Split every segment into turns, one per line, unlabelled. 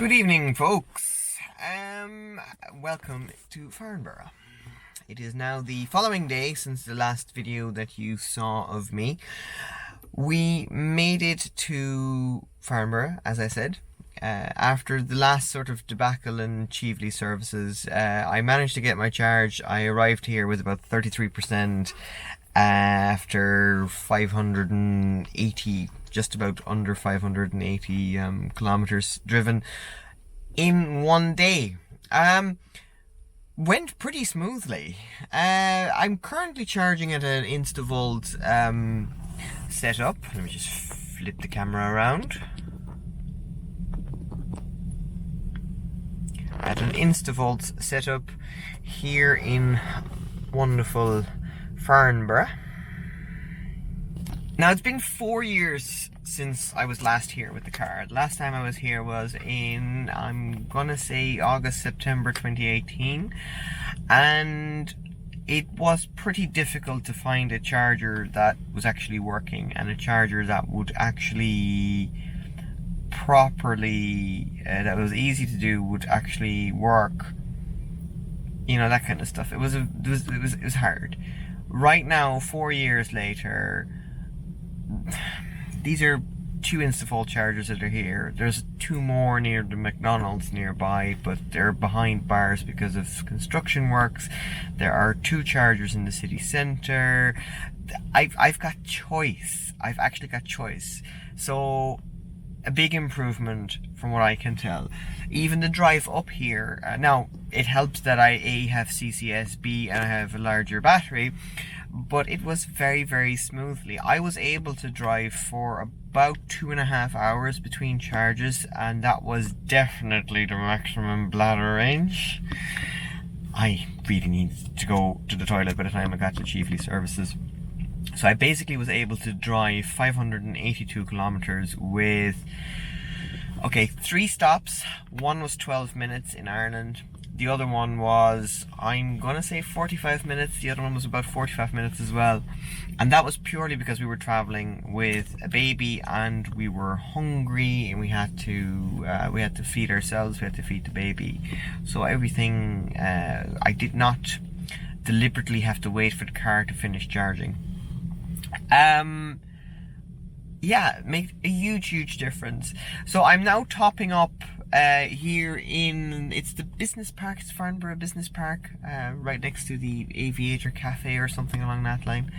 Good evening, folks. Welcome to Farnborough. It is now the following day since the last video that you saw of me. We made it to Farnborough, as I said. After the last sort of debacle in Cheveley services, I managed to get my charge. I arrived here with about 33% after 580, just about under 580 kilometers driven in one day. Went pretty smoothly. I'm currently charging at an InstaVolt setup. Let me just flip the camera around. At an InstaVolt setup here in wonderful Farnborough. Now, it's been 4 years since I was last here with the car. The last time I was here was in, I'm gonna say, August, September 2018. And it was pretty difficult to find a charger that was actually working and a charger that would actually properly, that was easy to do, would actually work. You know, that kind of stuff. It was hard. Right now, 4 years later, these are two InstaVolt chargers that are here. There's two more near the McDonald's nearby, but they're behind bars because of construction works. There are two chargers in the city centre. I've got choice. I've actually got choice. So a big improvement from what I can tell. Even the drive up here, now it helps that I have CCS, B, and I have a larger battery, but it was very, very smoothly. I was able to drive for about 2.5 hours between charges, and that was definitely the maximum bladder range. I really needed to go to the toilet by the time I got to Cheveley services. So I basically was able to drive 582 kilometers with, okay, 3 stops. One was 12 minutes in Ireland. The other one was, I'm gonna say 45 minutes. The other one was about 45 minutes as well. And that was purely because we were traveling with a baby and we were hungry and we had to feed ourselves, we had to feed the baby. So everything, I did not deliberately have to wait for the car to finish charging. Yeah, make a huge difference. So I'm now topping up here in, it's the business park, it's Farnborough Business Park, right next to the Aviator Cafe or something along that line.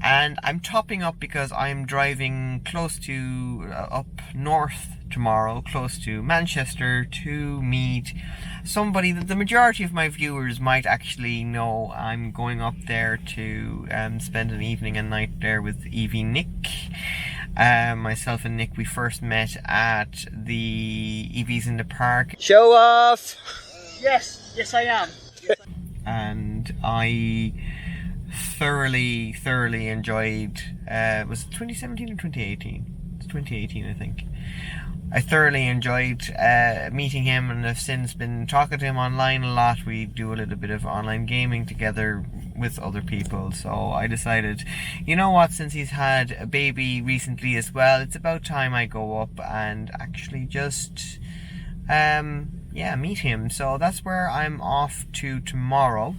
And I'm topping up because I'm driving close to, up north tomorrow, close to Manchester, to meet somebody that the majority of my viewers might actually know. I'm going up there to spend an evening and night there with Evie Nick. Myself and Nick, we first met at the EVs in the Park. Show off!
Yes I am.
And I thoroughly enjoyed, was it 2017 or 2018? It's 2018, I think. I thoroughly enjoyed meeting him, and I've since been talking to him online a lot. We do a little bit of online gaming together with other people, so I decided, you know what, since he's had a baby recently as well, it's about time I go up and actually just yeah, meet him. So that's where I'm off to tomorrow.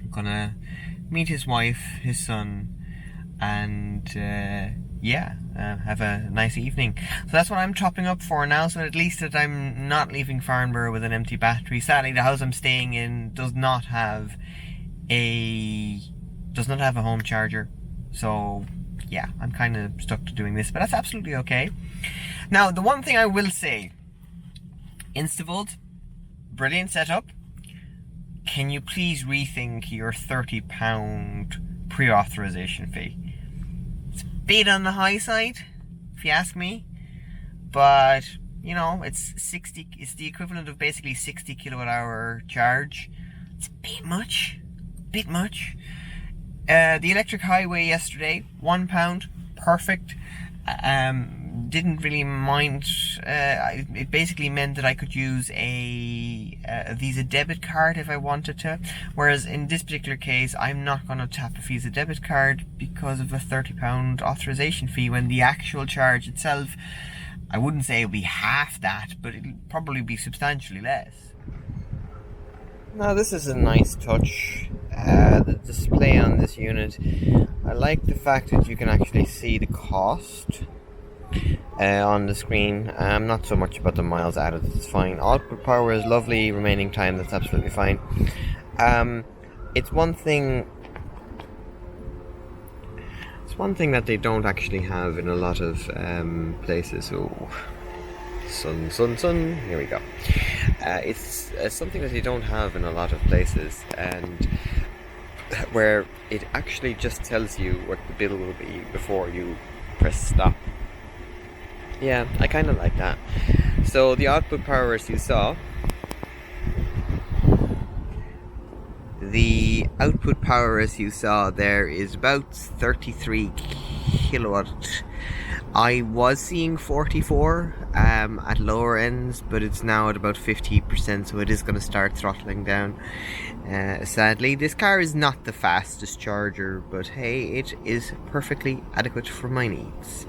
I'm gonna meet his wife, his son, and yeah, have a nice evening. So that's what I'm topping up for now, so at least that I'm not leaving Farnborough with an empty battery. Sadly, the house I'm staying in does not have a home charger, so yeah, I'm kind of stuck to doing this, but that's absolutely okay. Now, the one thing I will say, InstaVolt, brilliant setup. Can you please rethink your £30 pre-authorization fee? It's a bit on the high side, if you ask me, but you know, it's the equivalent of basically 60 kilowatt hour charge. It's a bit much. The electric highway yesterday, £1, perfect. Didn't really mind. It basically meant that I could use a Visa debit card if I wanted to, whereas in this particular case I'm not going to tap a Visa debit card because of a £30 authorization fee, when the actual charge itself I wouldn't say it would be half that, but it'll probably be substantially less. Now this is a nice touch, the display on this unit. I like the fact that you can actually see the cost on the screen. Not so much about the miles added, it's fine. Output power is lovely, remaining time, that's absolutely fine. It's one thing that they don't actually have in a lot of places. Oh, sun, here we go. It's something that you don't have in a lot of places, and where it actually just tells you what the bill will be before you press stop. Yeah, I kind of like that. So the output power, as you saw, there is about 33 kilowatt. I was seeing 44 at lower ends, but it's now at about 50%, so it is going to start throttling down. Sadly, this car is not the fastest charger, but hey, it is perfectly adequate for my needs.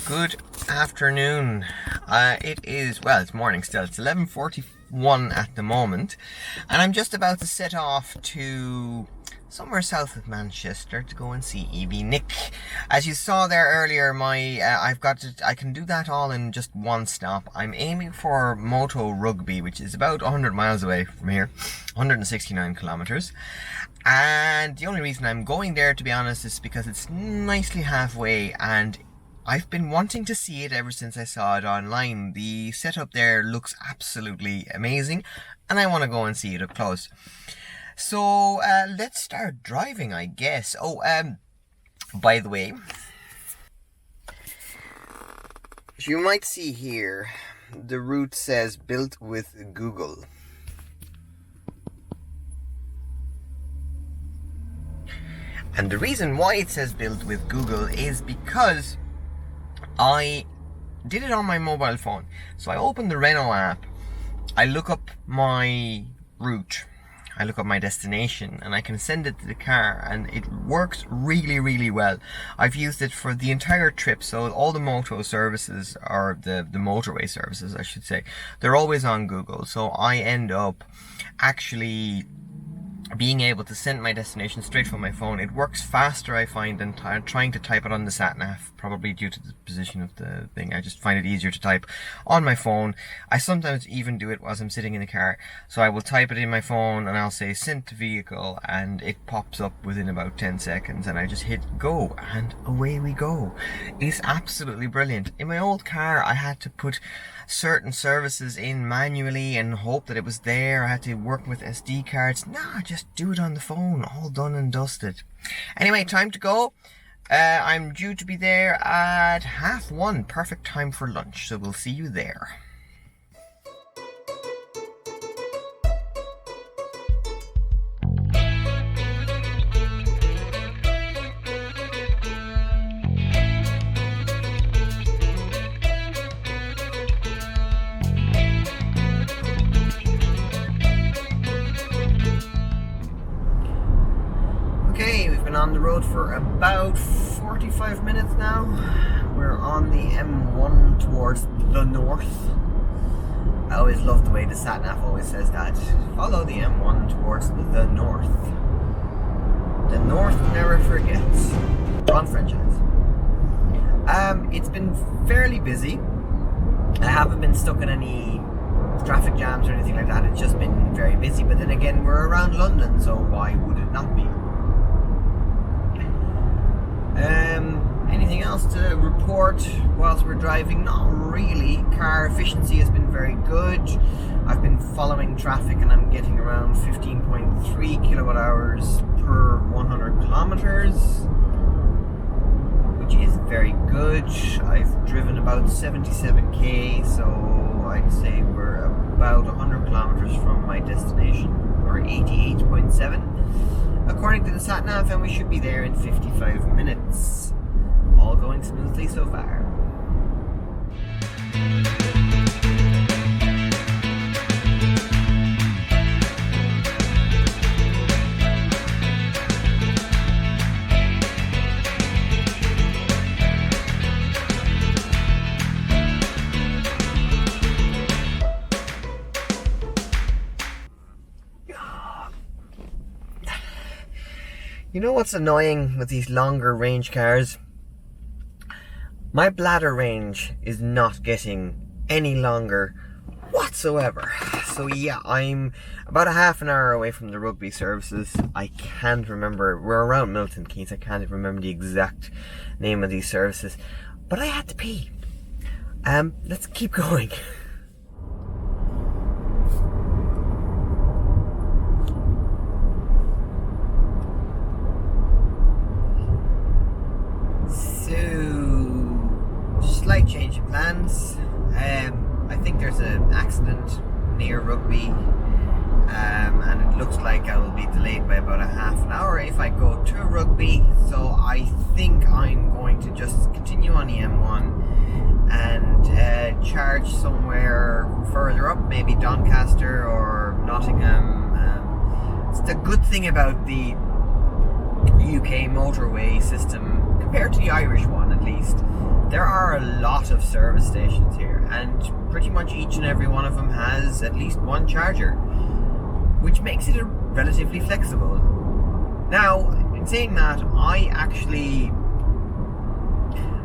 Good afternoon. It's morning still. It's 11:41 at the moment, and I'm just about to set off to somewhere south of Manchester to go and see EV Nick. As you saw there earlier, I can do that all in just one stop. I'm aiming for Moto Rugby, which is about 100 miles away from here, 169 kilometers. And the only reason I'm going there, to be honest, is because it's nicely halfway, and I've been wanting to see it ever since I saw it online. The setup there looks absolutely amazing, and I want to go and see it up close. So let's start driving, I guess. By the way, as you might see here, the route says built with Google. And the reason why it says built with Google is because I did it on my mobile phone. So I open the Renault app, I look up my route, I look up my destination, and I can send it to the car, and it works really, really well. I've used it for the entire trip, so all the moto services, or the motorway services I should say, they're always on Google. So I end up actually being able to send my destination straight from my phone. It works faster, I find, than trying to type it on the sat-nav, probably due to the position of the thing. I just find it easier to type on my phone. I sometimes even do it whilst I'm sitting in the car. So I will type it in my phone and I'll say send to vehicle, and it pops up within about 10 seconds, and I just hit go and away we go. It's absolutely brilliant. In my old car, I had to put certain services in manually and hope that it was there. I had to work with SD cards. Nah, just do it on the phone, all done and dusted. Anyway, time to go. I'm due to be there at 1:30, perfect time for lunch, so we'll see you there. On the road for about 45 minutes now. We're on the M1 towards the north. I always love the way the sat-nav always says that. Follow the M1 towards the north. The north never forgets. Wrong franchise. It's been fairly busy. I haven't been stuck in any traffic jams or anything like that. It's just been very busy, but then again, we're around London, so why would it not be? Anything else to report whilst we're driving? Not really. Car efficiency has been very good. I've been following traffic and I'm getting around 15.3 kilowatt hours per 100 kilometers, which is very good. I've driven about 77k, so I'd say we're about 100 kilometers from my destination, or 88.7 according to the sat-nav, and we should be there in 55 minutes. All going smoothly so far. You know what's annoying with these longer range cars? My bladder range is not getting any longer whatsoever. So yeah, I'm about a half an hour away from the rugby services. I can't remember, we're around Milton Keynes, I can't even remember the exact name of these services, but I had to pee. Let's keep going. Slight change of plans. I think there's an accident near Rugby, and it looks like I will be delayed by about a half an hour if I go to Rugby. So I think I'm going to just continue on the M1 and charge somewhere further up, maybe Doncaster or Nottingham. It's the good thing about the UK motorway system compared to the Irish one, at least. There are a lot of service stations here, and pretty much each and every one of them has at least one charger, which makes it relatively flexible. Now, in saying that,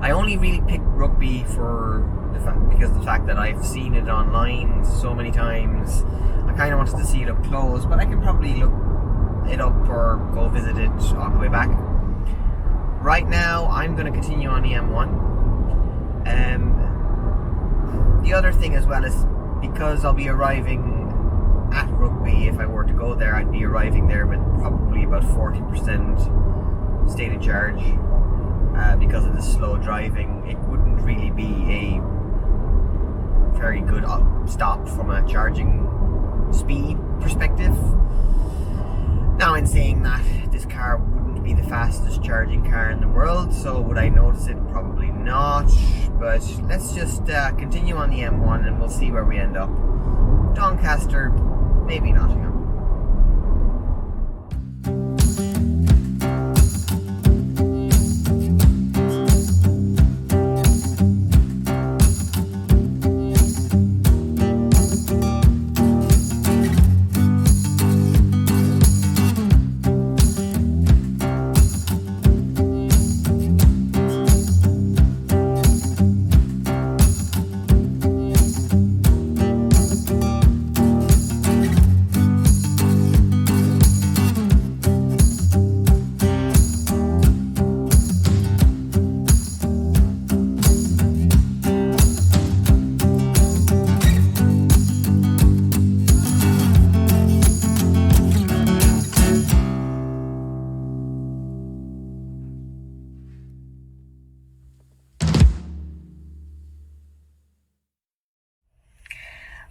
I only really picked Rugby because of the fact that I've seen it online so many times. I kind of wanted to see it up close, but I can probably look it up or go visit it on the way back. Right now, I'm going to continue on the M1. The other thing as well is because I'll be arriving at Rugby, if I were to go there, I'd be arriving there with probably about 40% state of charge. Because of the slow driving, it wouldn't really be a very good stop from a charging speed perspective. Now, in saying that, this car wouldn't be the fastest charging car in the world, so would I notice it? Probably not. But let's just continue on the M1 and we'll see where we end up. Doncaster, maybe Nottingham.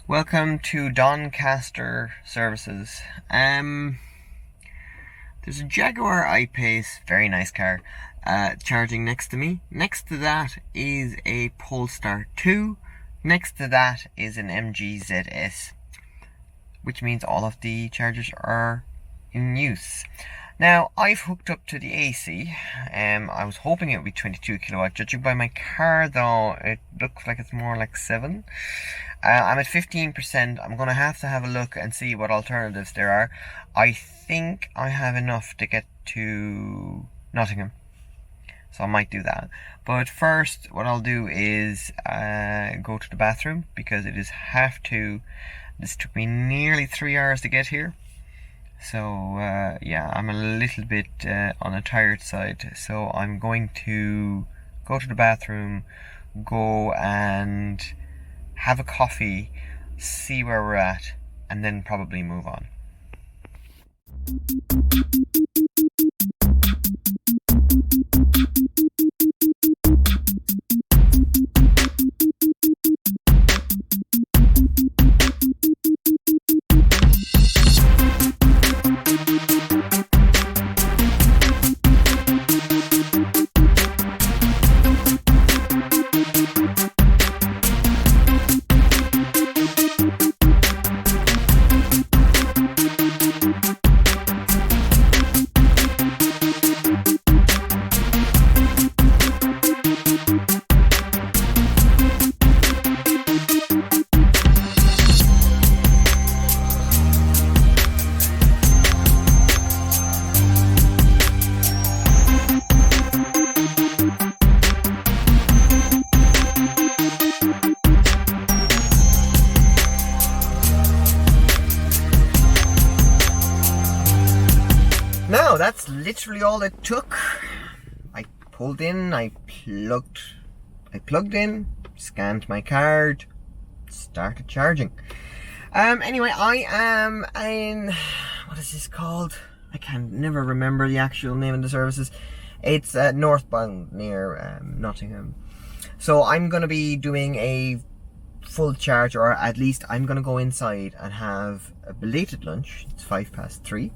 Welcome to Doncaster services. There's a Jaguar I-Pace, very nice car, charging next to me. Next to that is a Polestar 2. Next to that is an MG ZS, which means all of the chargers are in use. Now, I've hooked up to the AC. I was hoping it would be 22 kilowatt. Judging by my car, though, it looks like it's more like 7. I'm at 15%. I'm going to have a look and see what alternatives there are. I think I have enough to get to Nottingham, so I might do that. But first, what I'll do is go to the bathroom, because it is 2:30. This took me nearly 3 hours to get here. So yeah, I'm a little bit on the tired side, so I'm going to go to the bathroom, go and have a coffee, see where we're at, and then probably move on. Now, that's literally all it took. I pulled in, I plugged in, scanned my card, started charging. Anyway, I am in, what is this called? I can never remember the actual name of the services. It's northbound near Nottingham. So I'm going to be doing a full charge, or at least I'm going to go inside and have a belated lunch. It's 3:05.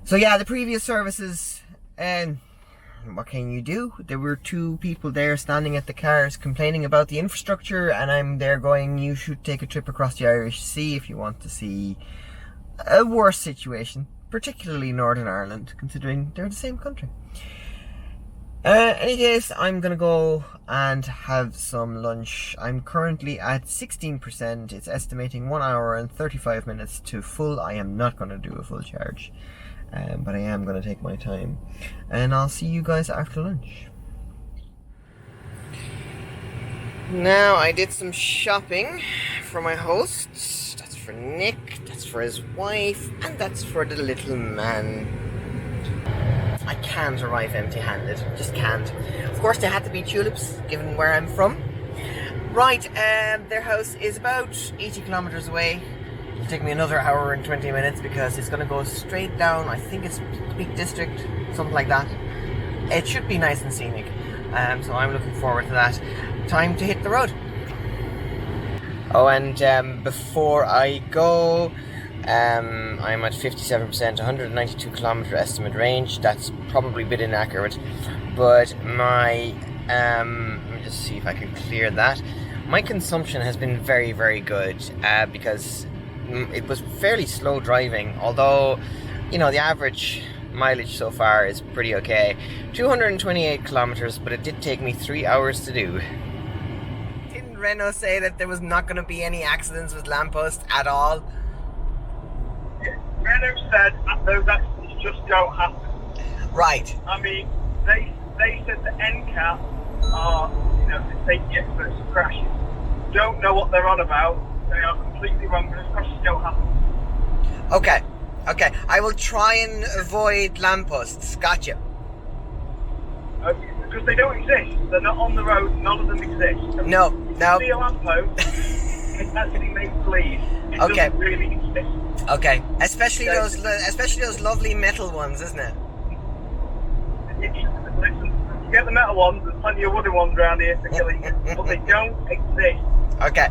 So yeah, the previous services, what can you do? There were two people there standing at the cars complaining about the infrastructure, and I'm there going, you should take a trip across the Irish Sea if you want to see a worse situation, particularly Northern Ireland, considering they're the same country. Any case, I'm gonna go and have some lunch. I'm currently at 16%. It's estimating 1 hour and 35 minutes to full. I am not gonna do a full charge, but I am gonna take my time, and I'll see you guys after lunch. Now, I did some shopping for my hosts. That's for Nick, that's for his wife, and that's for the little man. I can't arrive empty-handed, just can't. Of course, there had to be tulips, given where I'm from. Right, their house is about 80 kilometers away. It'll take me another hour and 20 minutes because it's going to go straight down. I think it's Peak District, something like that. It should be nice and scenic, so I'm looking forward to that. Time to hit the road. Oh, and before I go, I'm at 57%, 192 kilometer estimate range. That's probably a bit inaccurate, but my let me just see if I can clear that. My consumption has been very, very good because it was fairly slow driving, although, you know, the average mileage so far is pretty okay. 228 kilometers, but it did take me 3 hours to do. Didn't Renault say that there was not going to be any accidents with lampposts at all?
Renault said those accidents just don't happen.
Right.
I mean, they said the NCAP are, the safety experts of crashes, don't know what they're on about. They are completely wrong, because crashes don't happen.
Okay. I will try and avoid lampposts. Gotcha.
Because they don't exist. They're not on the road. None of them exist.
No.
If you see a lamppost, it's actually made please. It doesn't really exist.
Okay, especially those lovely metal ones, isn't it?
Listen, you get the metal ones. There's plenty of wooden ones around here for killing you, but they don't exist.
Okay.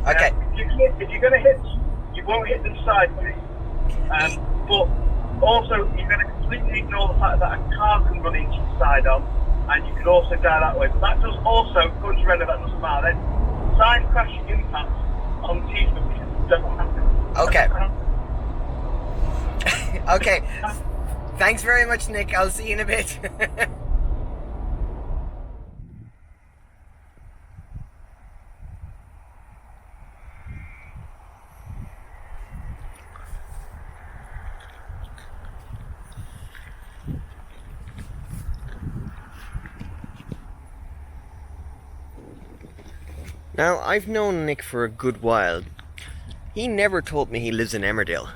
If you're going to hit, you won't hit them sideways. But also, you're going to completely ignore the fact that a car can run into the side on, and you can also die that way. But that does also, according to Renault, that doesn't matter. Then side crashing impacts on T-junction don't happen.
Okay. Okay. Thanks very much, Nick. I'll see you in a bit. Now, I've known Nick for a good while. He never told me he lives in Emmerdale.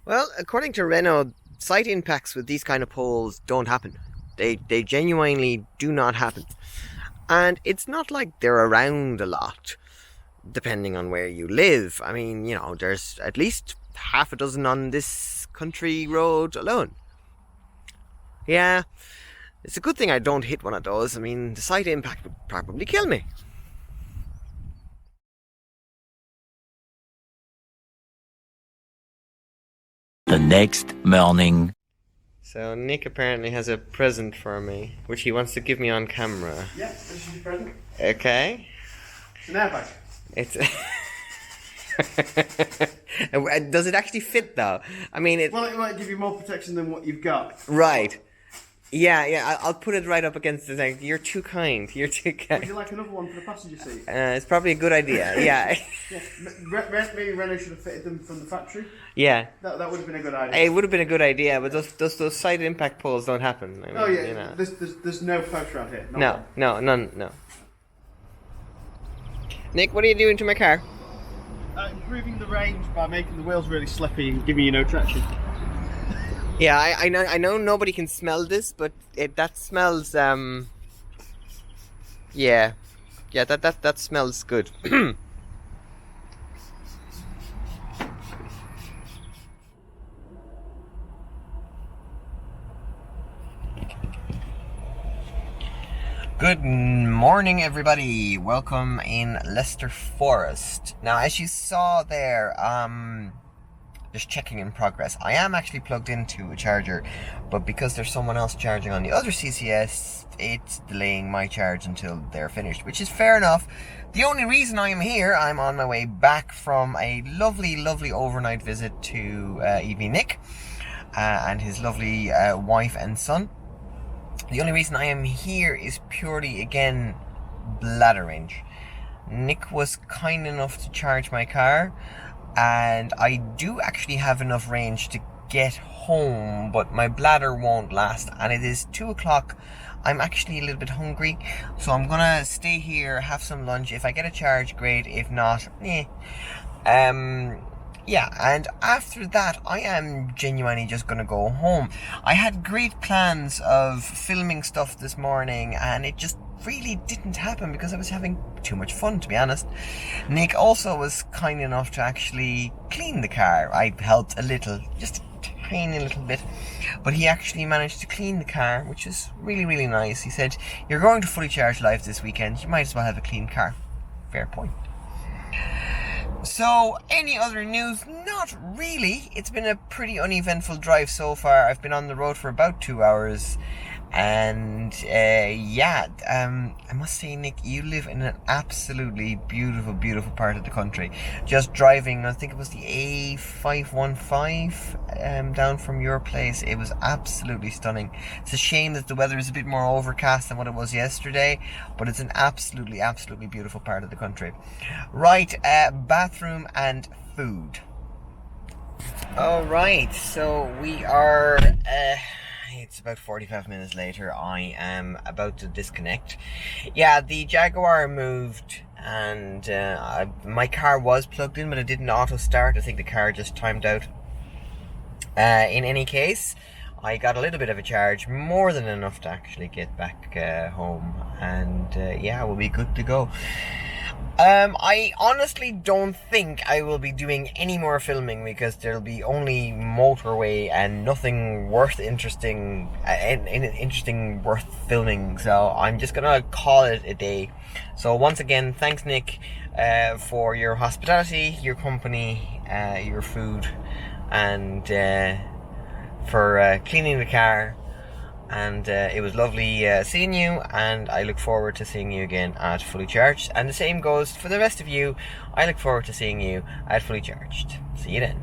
Well, according to Renault, site impacts with these kind of poles don't happen. They genuinely do not happen. And it's not like they're around a lot, depending on where you live. I mean, there's at least half a dozen on this country road alone. Yeah, it's a good thing I don't hit one of those. I mean, the site impact would probably kill me.
The next morning.
So Nick apparently has a present for me, which he wants to give me on camera.
Yeah, this is your present.
Okay.
It's an airbag.
It's... Does it actually fit though? I mean,
Well, it might give you more protection than what you've got.
Right. Yeah, I'll put it right up against the thing. You're too kind.
Would you like another one for the passenger seat?
It's probably a good idea. Yeah.
Maybe Renault should have fitted them from the factory.
Yeah.
That would have been a good idea.
It would have been a good idea, but those side impact poles don't happen. I mean,
There's no post around here.
No. Nick, what are you doing to my car?
improving the range by making the wheels really slippy and giving you no traction.
Yeah, I know nobody can smell this, but that smells yeah, that smells good. Good morning, everybody. Welcome in Leicester Forest. Now, as you saw there, just checking in progress. I am actually plugged into a charger, but because there's someone else charging on the other CCS, it's delaying my charge until they're finished, which is fair enough. The only reason I am here, I'm on my way back from a lovely, lovely overnight visit to EV Nick and his lovely wife and son. The only reason I am here is purely, again, bladder range. Nick was kind enough to charge my car, and I do actually have enough range to get home, but my bladder won't last, and it is 2 o'clock. I'm actually a little bit hungry, so I'm gonna stay here, have some lunch. If I get a charge, great. If not, yeah, and after that, I am genuinely just going to go home. I had great plans of filming stuff this morning, and it just really didn't happen because I was having too much fun, to be honest. Nick also was kind enough to actually clean the car. I helped a little, just a tiny little bit, but he actually managed to clean the car, which is really, really nice. He said, "You're going to Fully Charged Live this weekend, you might as well have a clean car." Fair point. So, any other news? Not really. It's been a pretty uneventful drive so far. I've been on the road for about 2 hours. And, I must say, Nick, you live in an absolutely beautiful, beautiful part of the country. Just driving, I think it was the A515 down from your place. It was absolutely stunning. It's a shame that the weather is a bit more overcast than what it was yesterday, but it's an absolutely, absolutely beautiful part of the country. Right, bathroom and food. Alright, so we are... it's about 45 minutes later. I am about to disconnect. Yeah, the Jaguar moved, and my car was plugged in, but it didn't auto start. I think the car just timed out. In any case, I got a little bit of a charge, more than enough to actually get back home, and we'll be good to go. I honestly don't think I will be doing any more filming because there'll be only motorway and nothing worth interesting worth filming. So I'm just gonna call it a day. So once again, thanks Nick for your hospitality, your company, your food, and for cleaning the car. And it was lovely seeing you, and I look forward to seeing you again at Fully Charged. And the same goes for the rest of you. I look forward to seeing you at Fully Charged. See you then.